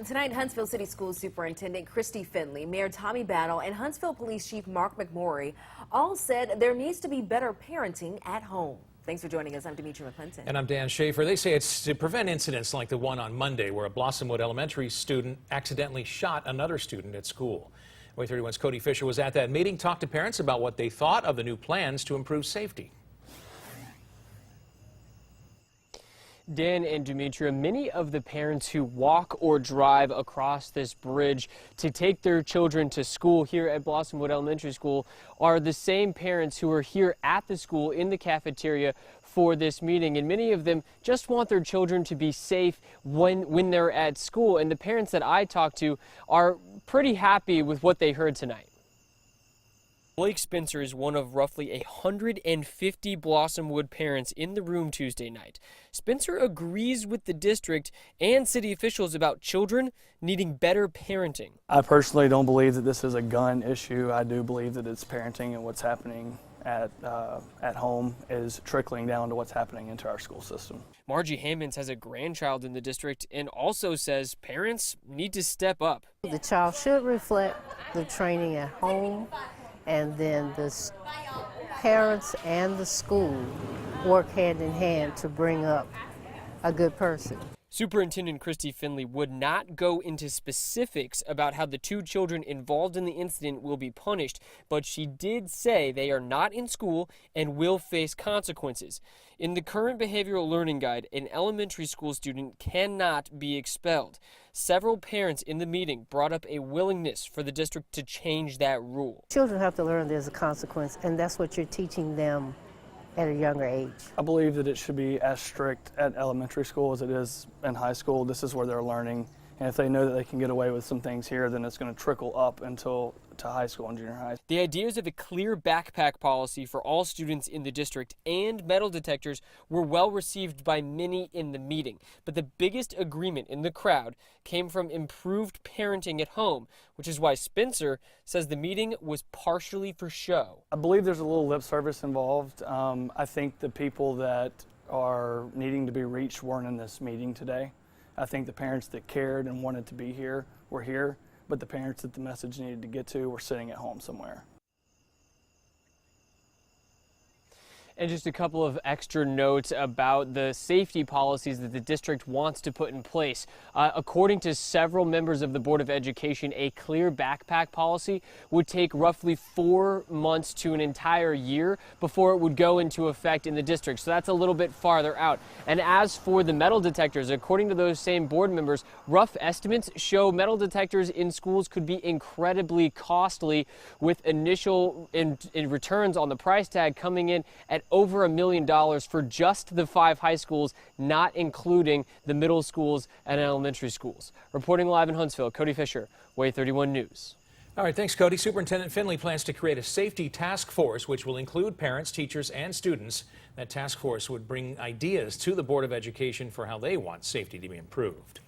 Tonight, Huntsville City Schools Superintendent Christy Finley, Mayor Tommy Battle, and Huntsville Police Chief Mark McMorey all said there needs to be better parenting at home. Thanks for joining us. I'm Demetri McClinton. And I'm Dan Schaefer. They say it's to prevent incidents like the one on Monday where a Blossomwood Elementary student accidentally shot another student at school. WAAY 31's Cody Fisher was at that meeting, talked to parents about what they thought of the new plans to improve safety. Dan and Demetria, many of the parents who walk or drive across this bridge to take their children to school here at Blossomwood Elementary School are the same parents who are here at the school in the cafeteria for this meeting. And many of them just want their children to be safe when they're at school. And the parents that I talked to are pretty happy with what they heard tonight. Blake Spencer is one of roughly 150 Blossomwood parents in the room Tuesday night. Spencer agrees with the district and city officials about children needing better parenting. I personally don't believe that this is a gun issue. I do believe that it's parenting, and what's happening at home is trickling down to what's happening into our school system. Margie Hammonds has a grandchild in the district and also says parents need to step up. The child should reflect the training at home, and then the parents and the school work hand in hand to bring up a good person. Superintendent Christy Finley would not go into specifics about how the two children involved in the incident will be punished, but she did say they are not in school and will face consequences. In the current behavioral learning guide, an elementary school student cannot be expelled. Several parents in the meeting brought up a willingness for the district to change that rule. Children have to learn there's a consequence, and that's what you're teaching them at a younger age. I believe that it should be as strict at elementary school as it is in high school. This is where they're learning, and if they know that they can get away with some things here, then it's going to trickle up until to high school and junior high. The ideas of a clear backpack policy for all students in the district and metal detectors were well received by many in the meeting, but the biggest agreement in the crowd came from improved parenting at home, which is why Spencer says the meeting was partially for show. I believe there's a little lip service involved. I think the people that are needing to be reached weren't in this meeting today. I think the parents that cared and wanted to be here were here, but the parents that the message needed to get to were sitting at home somewhere. And just a couple of extra notes about the safety policies that the district wants to put in place. According to several members of the Board of Education, a clear backpack policy would take roughly 4 months to an entire year before it would go into effect in the district. So that's a little bit farther out. And as for the metal detectors, according to those same board members, rough estimates show metal detectors in schools could be incredibly costly, with initial in returns on the price tag coming in at over $1 million for just the 5 high schools, not including the middle schools and elementary schools. Reporting live in Huntsville, Cody Fisher, WAAY 31 News. All right, thanks, Cody. Superintendent Finley plans to create a safety task force, which will include parents, teachers, and students. That task force would bring ideas to the Board of Education for how they want safety to be improved.